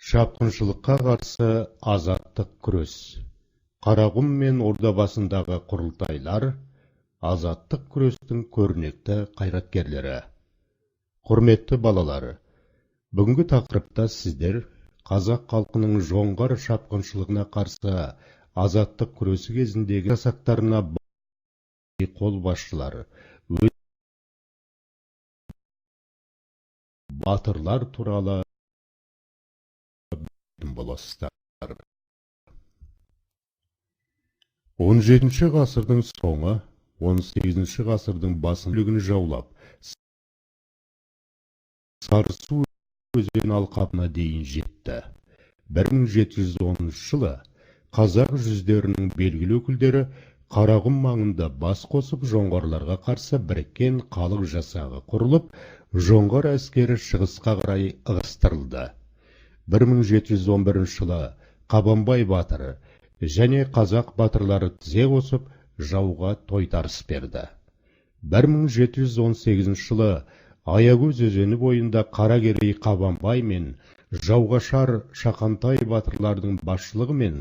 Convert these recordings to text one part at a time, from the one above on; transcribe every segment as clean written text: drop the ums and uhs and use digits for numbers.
Шапқыншылыққа қарсы азаттық күрес. Қарағұм мен Ордабасындағы құрылтайлар азаттық күрестің көрнекті қайраткерлері. Құрметті балалар, бүгінгі тақырыпта сіздер қазақ халқының жоңғар шапқыншылығына қарсы азаттық күресі кезіндегі жасақтарына қолбасшылар, батырлар туралы боласыздар. 17 ғасырдың соңы, 18 ғасырдың басын бөлігін жаулап, Сарысу өзен алқабына дейін жетті. 1710 жылы қазақ жүздерінің белгілі өкілдері Қарағұм маңында бас қосып жоңғарларға қарсы біріккен халық жасағы құрылып, жоңғар әскері шығысқа қарай ығыстырылды. 1711 жылы Қабанбай батыр және қазақ батырлары тізе қосып жауға тойтарыс берді. 1718 жылы Аягөз өзені бойында Қаракерей Қабанбай мен Жауғашар Шақантай батырлардың басшылығымен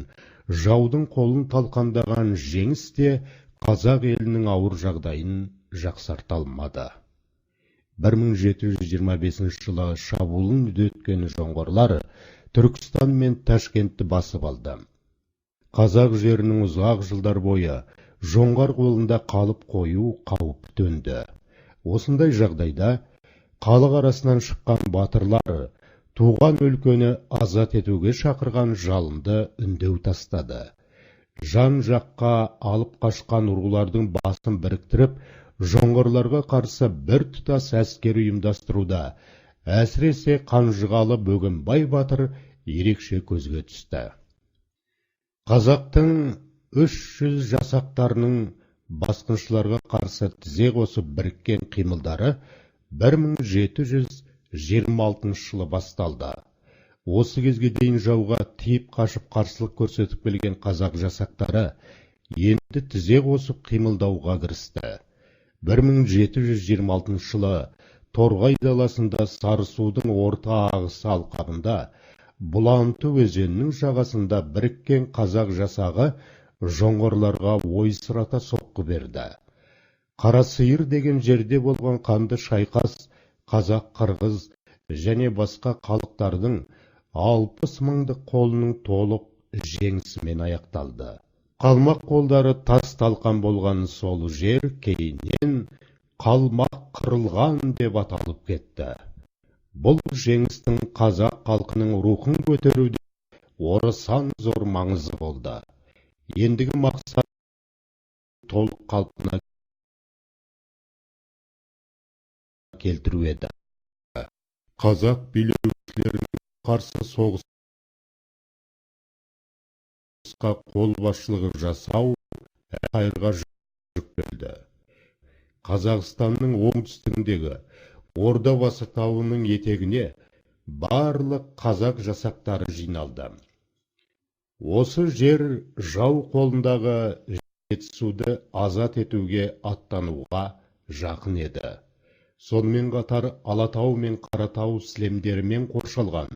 жаудың қолын талқандаған жеңіс те қазақ елінің ауыр жағдайын жақсарта алмады. 1725 жылы шабуылын үдеткен жоңғарлар Түркістан мен Ташкентті басып алды. Қазақ жерінің ұзақ жылдар бойы жоңғар қолында қалып қою қауіп төнді. Осындай жағдайда халық арасынан шыққан батырлар туған өлкені азат етуге шақырған жалынды үндеу тастады. Жан жаққа алып қашқан рулардың басын біріктіріп, жоңғарларға қарсы бір тұтас әскер ұйымдастыруда, әсіресе Қанжығалы Бөгенбай батыр ерекше көзге түсті. Қазақтың 300 жасақтарының басқыншыларға қарсы тізе қосып біріккен қимылдары 1726 жылы басталды. Осы кезге дейін жауға тиіп қашып қарсылық көрсетіп келген қазақ жасақтары енді тізе қосып қимылдауға кірісті. 1726 жылы Торғай даласында Сарысудың орта ағысы алқабында Бұланты өзенінің жағасында біріккен қазақ жасағы жоңғарларға ойсырата соққы берді. Қарасиыр деген жерде болған қанды шайқас қазақ, қырғыз және басқа халықтардың 60 мыңдық қолының толық жеңісімен аяқталды. Қалмақ қолдары тас талқан болған сол жер кейіннен Қалмақ қырылған деп аталып кетті. Бұл жеңістің қазақ халқының рухын көтеруде орасан зор маңызы болды. Ендігі мақсат толық қалпына келтіру еді. Қазақ билеушілеріне қарсы соғысқа қолбасшылығы жасау қайырға жүктелді. Қазақстанның оңтүстігіндегі Ордабасы тауының етегіне барлық қазақ жасақтары жиналды. Осы жер жау қолындағы Жетісуды азат етуге аттануға жақын еді. Сонымен қатар Алатау мен Қаратау сілемдерімен қоршалған,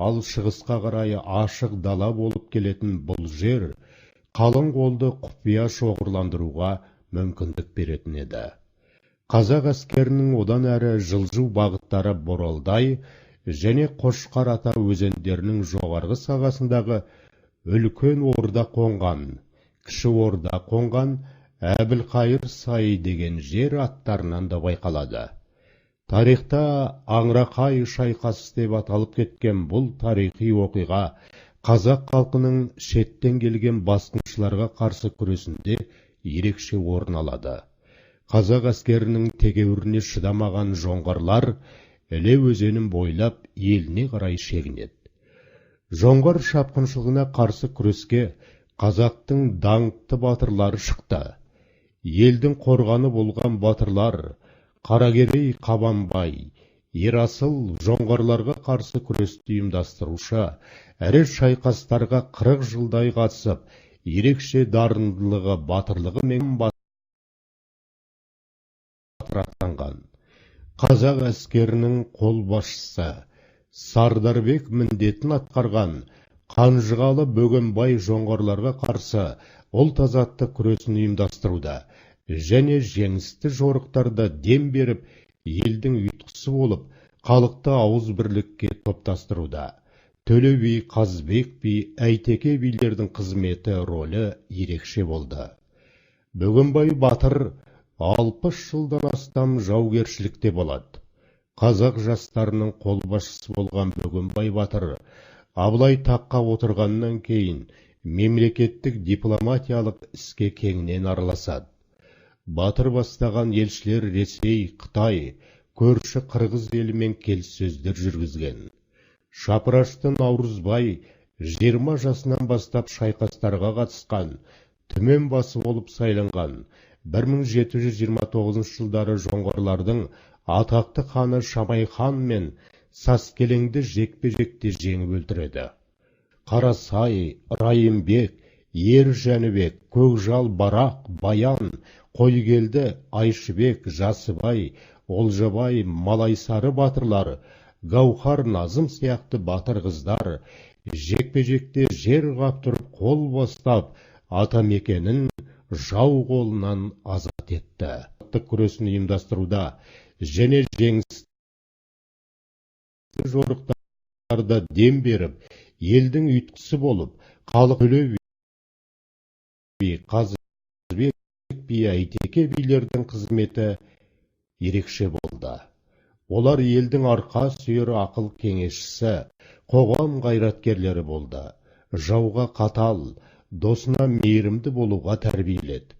ал шығысқа қарай ашық дала болып келетін бұл жер қалың қолды құпия шоғырландыруға мүмкіндік беретін еді. Қазақ әскерінің одан әрі жылжу бағыттары Боралдай және Қошқар Ата өзендерінің жоғарғы сағасындағы Үлкен Орда қонған, Кіші Орда қонған, Әбілқайыр сайы деген жер аттарынан да байқалады. Тарихта Аңырақай шайқасы деп аталып кеткен бұл тарихи оқиға қазақ халқының шеттен келген басқыншыларға қарсы күресінде ерекше орын алады. Қазақ әскерінің тегеуріне шыдамаған жоңғарлар Іле өзенін бойлап еліне қарай шегінеді. Жоңғар шапқыншылығына қарсы күреске қазақтың даңқты батырлары шықты. Елдің қорғаны болған батырлар Қаракерей Қабанбай, Ерасыл жоңғарларға қарсы күресті ұйымдастырушы, әрі шайқастарға 40 жылдай қатысып, ерекше дарындылығы, батырлығы мен батыр атанған. Қазақ әскерінің қолбасшысы Сардарбек міндетін атқарған Қанжығалы Бөгенбай жоңғарларға қарсы ұлт азаттық күресін ұйымдастыруда және жеңісті жорықтарда дем беріп, елдің ұйытқысы болып, халықты ауыз бірлікке топтастыруда Төле би, Қазыбек би, Әйтеке билердің қызметі рөлі ерекше болды. Бөгенбай батыр 60 жылдан астам жаугершілікте болады. Қазақ жастарының қолбасшысы болған Бөгенбай батыр Абылай таққа отырғаннан кейін мемлекеттік дипломатиялық іске кеңінен араласады. Батыр бастаған елшілер Ресей, Қытай, көрші Қырғыз елімен келіссөздер жүргізген. Шапырашты Наурызбай 20 жасынан бастап шайқастарға қатысқан, түмен басы болып сайланған. 1729 жылдары жоңғарлардың атақты ханы Шамай хан мен Саскелеңді жекпе-жекте жеңіп өлтіреді. Қарасай, Райымбек, Ер Жәнібек, Көкжал, Барақ, Баян, Қойгелді, Айшыбек, Жасыбай, Олжабай, Малайсары батырлар, Гаухар, Назым сияқты батыр қыздар жекпе-жекте жер қаптырып қол бастап, атамекенін жау қолынан азат етті. Күресін ұйымдастыруда және жеңісті жорықтарда дем беріп, елдің ұйытқысы болып, халық Төле би, Қазыбек би, Әйтеке билердің қызметі ерекше болды. Олар елдің арқа сүйері, ақыл кеңесшісі, қоғам қайраткерлері болды. Жауға қатал, досына мейірімді болуға тәрбиеледі.